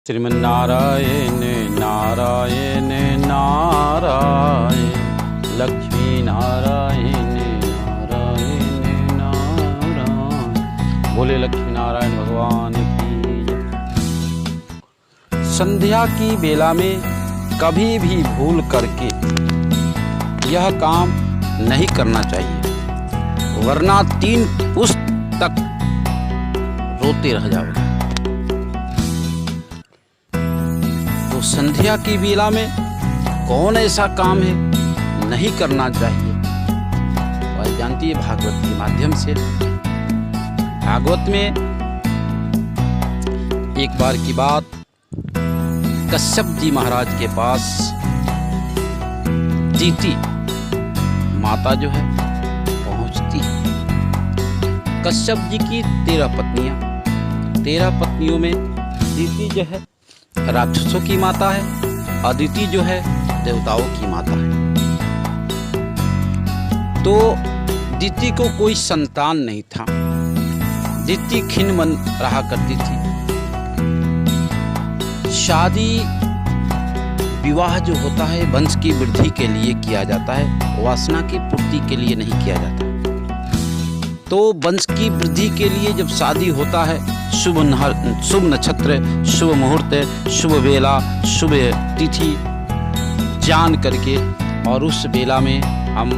श्रीमन्नारायण नारायण नारायण लक्ष्मी नारायण नारायण नारायण। बोले लक्ष्मी नारायण भगवान की जय। संध्या की बेला में कभी भी भूल करके यह काम नहीं करना चाहिए, वरना 3 पुष्प तक रोते रह जाओगे। संध्या की बेला में कौन ऐसा काम है नहीं करना चाहिए? और जानती है भागवत के माध्यम से। भागवत में एक बार की बात, कश्यप जी महाराज के पास दीति माता जो है पहुंचती है। कश्यप जी की 13 पत्नियां, 13 पत्नियों में दीति जो है राक्षसों की माता है, अदिति जो है देवताओं की माता है। तो दीति को कोई संतान नहीं था। दीति खिन्न मन रहा करती थी। शादी विवाह जो होता है वंश की वृद्धि के लिए किया जाता है, वासना की पूर्ति के लिए नहीं किया जाता। तो वंश की वृद्धि के लिए जब शादी होता है, शुभ नक्षत्र, शुभ मुहूर्त, शुभ बेला, शुभ तिथि जान करके, और उस बेला में हम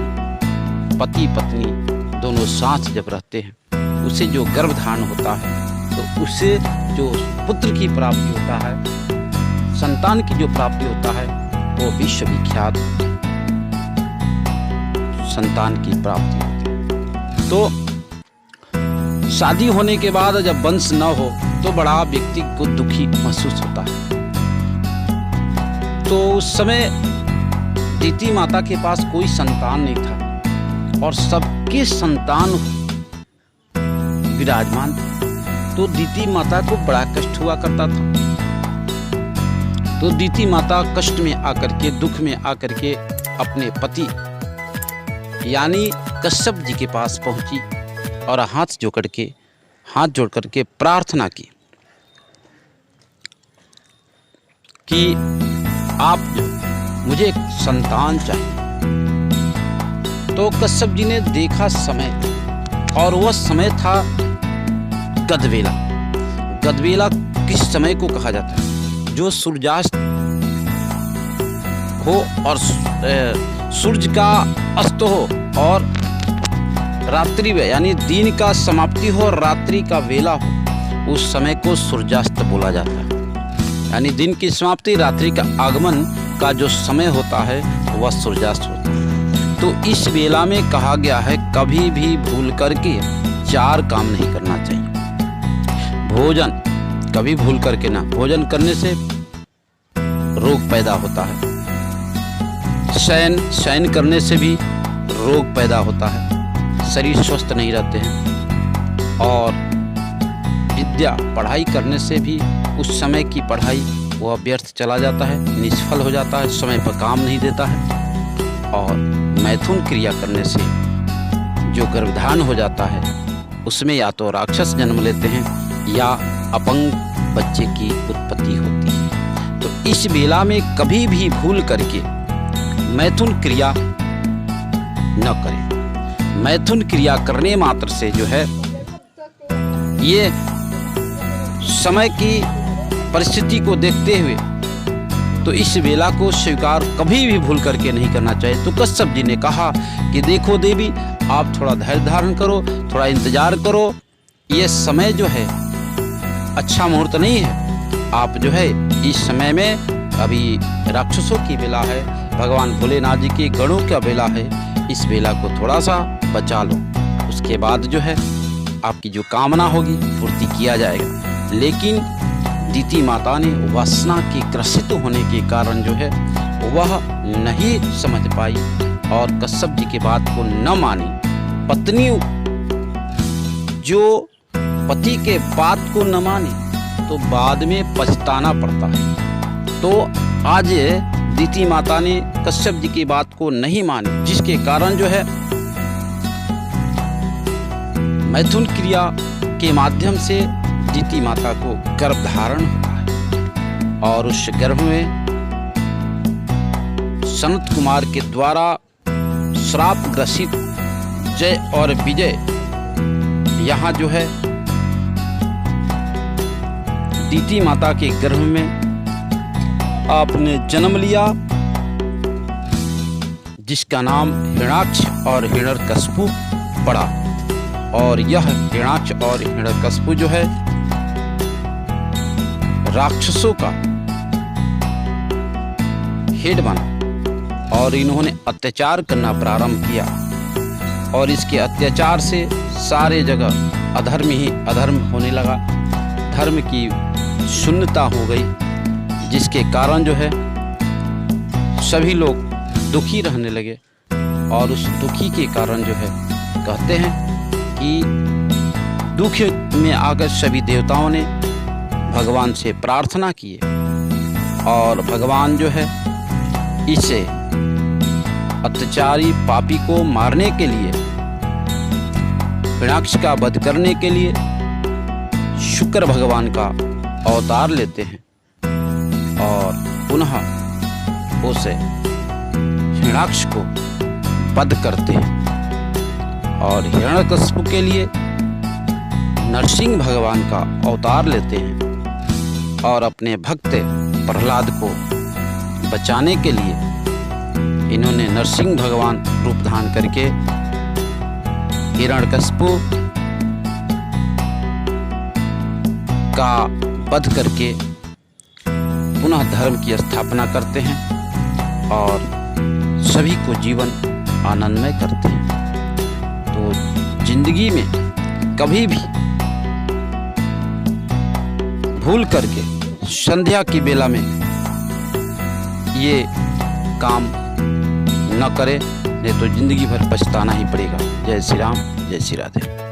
पति पत्नी दोनों साथ जब रहते हैं, उसे जो गर्भधारण होता है तो उसे जो पुत्र की प्राप्ति होता है, संतान की जो प्राप्ति होता है, वो विश्वविख्यात संतान की प्राप्ति होती है। तो शादी होने के बाद जब वंश न हो तो बड़ा व्यक्ति को दुखी महसूस होता है। तो उस समय दीति माता के पास कोई संतान नहीं था और सबके संतान विराजमान थे। तो दीति माता को बड़ा कष्ट हुआ करता था। तो दीति माता कष्ट में आकर के, दुख में आकर के अपने पति यानी कश्यप जी के पास पहुंची और हाथ जोड़ करके प्रार्थना की कि आप मुझे एक संतान चाहिए। तो कश्यप जी ने देखा समय, और वह समय था गदवेला। गदवेला किस समय को कहा जाता है? जो सूर्यास्त हो और सूर्य का अस्त हो और रात्रि में यानी दिन का समाप्ति हो और रात्रि का वेला हो, उस समय को सूर्यास्त बोला जाता है। यानी दिन की समाप्ति, रात्रि का आगमन का जो समय होता है वह सूर्यास्त होता है। तो इस वेला में कहा गया है कभी भी भूल करके 4 काम नहीं करना चाहिए। भोजन कभी भूल करके ना, भोजन करने से रोग पैदा होता है। शयन करने से भी रोग पैदा होता है, शरीर स्वस्थ नहीं रहते हैं। और विद्या पढ़ाई करने से भी उस समय की पढ़ाई वह व्यर्थ चला जाता है, निष्फल हो जाता है, समय पर काम नहीं देता है। और मैथुन क्रिया करने से जो गर्भधारण हो जाता है उसमें या तो राक्षस जन्म लेते हैं या अपंग बच्चे की उत्पत्ति होती है। तो इस बेला में कभी भी भूल करके मैथुन क्रिया न करें। मैथुन क्रिया करने मात्र से जो है ये समय की परिस्थिति को देखते हुए तो इस बेला को स्वीकार कभी भी भूल करके नहीं करना चाहिए। तो कश्यप जी ने कहा कि देखो देवी, आप थोड़ा धैर्य धारण करो, थोड़ा इंतजार करो, ये समय जो है अच्छा मुहूर्त नहीं है। आप जो है इस समय में अभी राक्षसों की बेला है, भगवान भोलेनाथ जी के गणों का बेला है, इस बेला को थोड़ा सा बचा लो, उसके बाद जो है आपकी जो कामना होगी पूर्ति किया जाएगा। लेकिन दीति माता ने वासना के ग्रसित होने के कारण जो है वह नहीं समझ पाई और कश्यप जी की बात को न मानी। पत्नी जो पति के बात को न माने तो बाद में पछताना पड़ता है। तो आज दीति माता ने कश्यप जी की बात को नहीं मानी, जिसके कारण जो है मैथुन क्रिया के माध्यम से दीति माता को गर्भधारण होता है। और उस गर्भ में सनत कुमार के द्वारा श्राप ग्रसित जय और विजय यहाँ जो है दीति माता के गर्भ में आपने जन्म लिया, जिसका नाम हिरण्याक्ष और हिरण्यकशिपु पड़ा। और यह हिरण्याक्ष और हिरण्यकशिपु जो है राक्षसों का हेड बना और इन्होंने अत्याचार करना प्रारंभ किया और इसके अत्याचार से सारे जगह अधर्म ही अधर्म होने लगा। धर्म की शून्यता हो गई, जिसके कारण जो है सभी लोग दुखी रहने लगे। और उस दुखी के कारण जो है कहते हैं कि दुख में आकर सभी देवताओं ने भगवान से प्रार्थना की और भगवान जो है इसे अत्याचारी पापी को मारने के लिए, हिरण्याक्ष का वध करने के लिए शुक्र भगवान का अवतार लेते हैं और पुनः उसे हिरण्याक्ष को वध करते हैं। और हिरण्यकशिपु के लिए नरसिंह भगवान का अवतार लेते हैं और अपने भक्त प्रहलाद को बचाने के लिए इन्होंने नरसिंह भगवान रूप धारण करके हिरण्यकशिपु का वध करके पुनः धर्म की स्थापना करते हैं और सभी को जीवन आनंदमय करते हैं। तो जिंदगी में कभी भी भूल करके संध्या की बेला में ये काम न करें, नहीं तो जिंदगी भर पछताना ही पड़ेगा। जय श्री राम, जय श्री राधे।